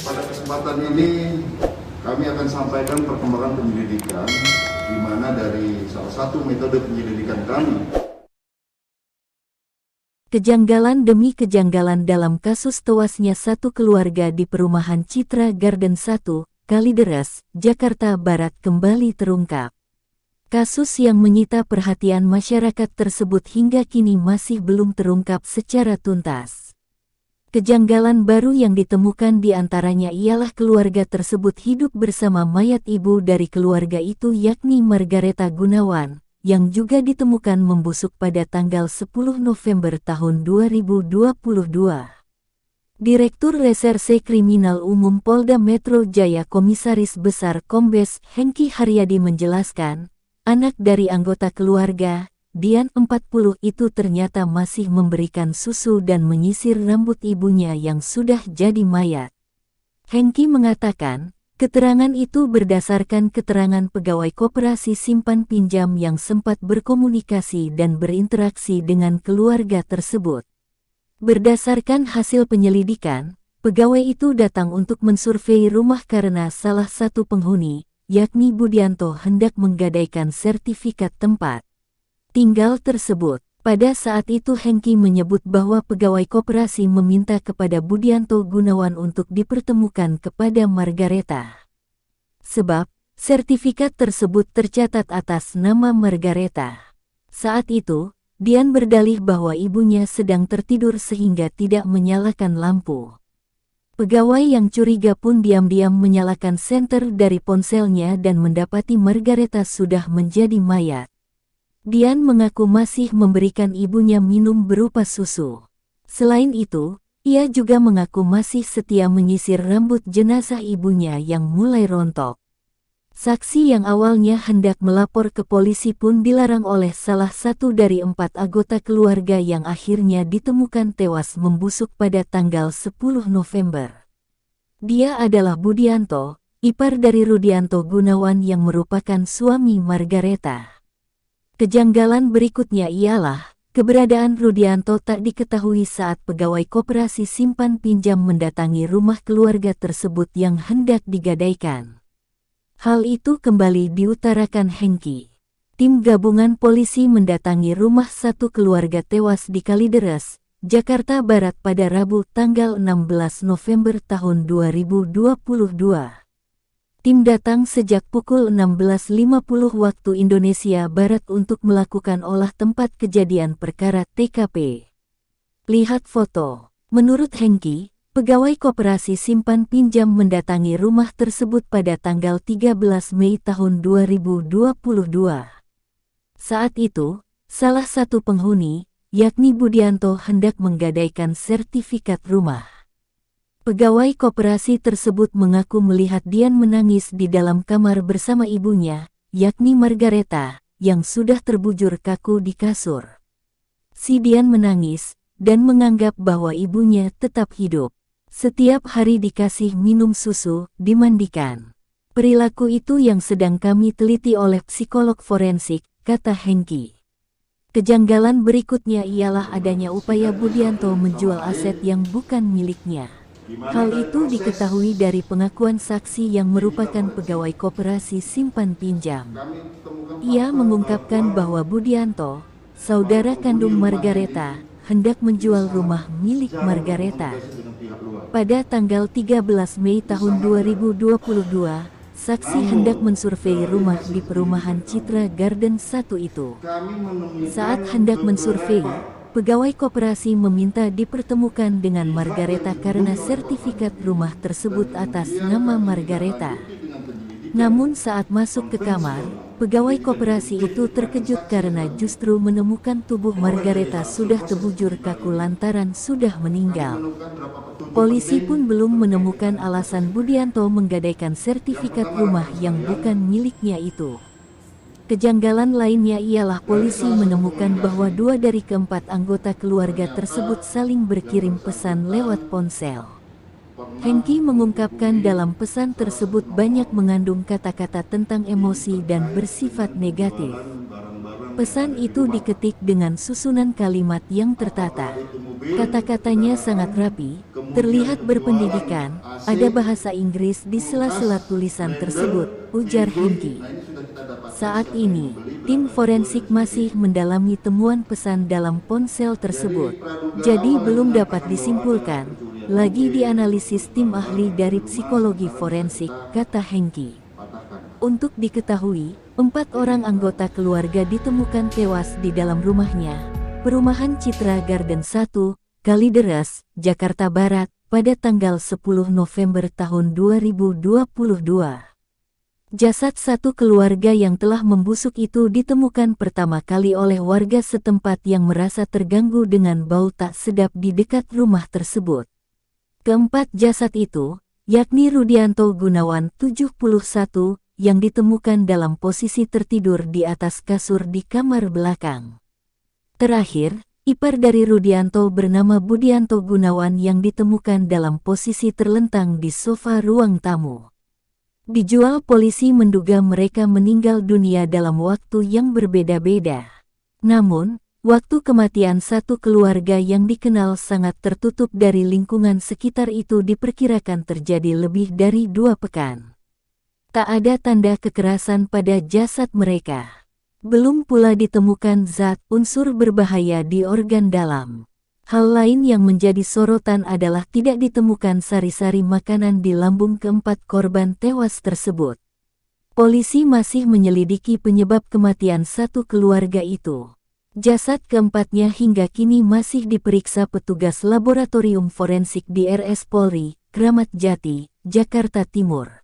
Pada kesempatan ini kami akan sampaikan perkembangan penyelidikan, di mana dari salah satu metode penyelidikan kami. Kejanggalan demi kejanggalan dalam kasus tewasnya satu keluarga di perumahan Citra Garden 1, Kalideres, Jakarta Barat kembali terungkap. Kasus yang menyita perhatian masyarakat tersebut hingga kini masih belum terungkap secara tuntas. Kejanggalan baru yang ditemukan diantaranya ialah keluarga tersebut hidup bersama mayat ibu dari keluarga itu yakni Margareta Gunawan, yang juga ditemukan membusuk pada tanggal 10 November tahun 2022. Direktur Reserse Kriminal Umum Polda Metro Jaya Komisaris Besar Kombes Hengki Haryadi menjelaskan, anak dari anggota keluarga, Dian 40 itu ternyata masih memberikan susu dan menyisir rambut ibunya yang sudah jadi mayat. Hengki mengatakan, keterangan itu berdasarkan keterangan pegawai koperasi simpan pinjam yang sempat berkomunikasi dan berinteraksi dengan keluarga tersebut. Berdasarkan hasil penyelidikan, pegawai itu datang untuk mensurvei rumah karena salah satu penghuni, yakni Budianto hendak menggadaikan sertifikat tempat tinggal tersebut. Pada saat itu Hengki menyebut bahwa pegawai koperasi meminta kepada Budianto Gunawan untuk dipertemukan kepada Margareta. Sebab, sertifikat tersebut tercatat atas nama Margareta. Saat itu, Dian berdalih bahwa ibunya sedang tertidur sehingga tidak menyalakan lampu. Pegawai yang curiga pun diam-diam menyalakan senter dari ponselnya dan mendapati Margareta sudah menjadi mayat. Dian mengaku masih memberikan ibunya minum berupa susu. Selain itu, ia juga mengaku masih setia menyisir rambut jenazah ibunya yang mulai rontok. Saksi yang awalnya hendak melapor ke polisi pun dilarang oleh salah satu dari 4 anggota keluarga yang akhirnya ditemukan tewas membusuk pada tanggal 10 November. Dia adalah Budianto, ipar dari Rudianto Gunawan yang merupakan suami Margareta. Kejanggalan berikutnya ialah, keberadaan Rudianto tak diketahui saat pegawai koperasi simpan pinjam mendatangi rumah keluarga tersebut yang hendak digadaikan. Hal itu kembali diutarakan Hengki. Tim gabungan polisi mendatangi rumah satu keluarga tewas di Kalideres, Jakarta Barat pada Rabu tanggal 16 November tahun 2022. Tim datang sejak pukul 16.50 waktu Indonesia Barat untuk melakukan olah tempat kejadian perkara (TKP). Lihat foto. Menurut Hengki, pegawai koperasi simpan pinjam mendatangi rumah tersebut pada tanggal 13 Mei tahun 2022. Saat itu, salah satu penghuni, yakni Budianto hendak menggadaikan sertifikat rumah. Pegawai koperasi tersebut mengaku melihat Dian menangis di dalam kamar bersama ibunya, yakni Margareta, yang sudah terbujur kaku di kasur. Si Dian menangis, dan menganggap bahwa ibunya tetap hidup. Setiap hari dikasih minum susu, dimandikan. Perilaku itu yang sedang kami teliti oleh psikolog forensik, kata Hengki. Kejanggalan berikutnya ialah adanya upaya Budianto menjual aset yang bukan miliknya. Hal itu diketahui dari pengakuan saksi yang merupakan pegawai koperasi simpan pinjam. Ia mengungkapkan bahwa Budianto, saudara kandung Margareta, hendak menjual rumah milik Margareta. Pada tanggal 13 Mei tahun 2022, saksi hendak mensurvei rumah di perumahan Citra Garden 1 itu. Saat hendak mensurvei, pegawai koperasi meminta dipertemukan dengan Margareta karena sertifikat rumah tersebut atas nama Margareta. Namun saat masuk ke kamar, pegawai koperasi itu terkejut karena justru menemukan tubuh Margareta sudah terbujur kaku lantaran sudah meninggal. Polisi pun belum menemukan alasan Budianto menggadaikan sertifikat rumah yang bukan miliknya itu. Kejanggalan lainnya ialah polisi menemukan bahwa 2 dari keempat anggota keluarga tersebut saling berkirim pesan lewat ponsel. Hengki mengungkapkan dalam pesan tersebut banyak mengandung kata-kata tentang emosi dan bersifat negatif. Pesan itu diketik dengan susunan kalimat yang tertata. Kata-katanya sangat rapi, terlihat berpendidikan, ada bahasa Inggris di sela-sela tulisan tersebut, ujar Hengki. Saat ini, tim forensik masih mendalami temuan pesan dalam ponsel tersebut, jadi belum dapat disimpulkan, lagi dianalisis tim ahli dari psikologi forensik, kata Hengki. Untuk diketahui, 4 orang anggota keluarga ditemukan tewas di dalam rumahnya, Perumahan Citra Garden 1, Kalideres, Jakarta Barat, pada tanggal 10 November tahun 2022. Jasad satu keluarga yang telah membusuk itu ditemukan pertama kali oleh warga setempat yang merasa terganggu dengan bau tak sedap di dekat rumah tersebut. Keempat jasad itu, yakni Rudianto Gunawan 71, yang ditemukan dalam posisi tertidur di atas kasur di kamar belakang. Terakhir, ipar dari Rudianto bernama Budianto Gunawan yang ditemukan dalam posisi terlentang di sofa ruang tamu. Dijual polisi menduga mereka meninggal dunia dalam waktu yang berbeda-beda. Namun, waktu kematian satu keluarga yang dikenal sangat tertutup dari lingkungan sekitar itu diperkirakan terjadi lebih dari 2 pekan. Tak ada tanda kekerasan pada jasad mereka. Belum pula ditemukan zat unsur berbahaya di organ dalam. Hal lain yang menjadi sorotan adalah tidak ditemukan sari-sari makanan di lambung keempat korban tewas tersebut. Polisi masih menyelidiki penyebab kematian satu keluarga itu. Jasad keempatnya hingga kini masih diperiksa petugas laboratorium forensik di RS Polri, Kramat Jati, Jakarta Timur.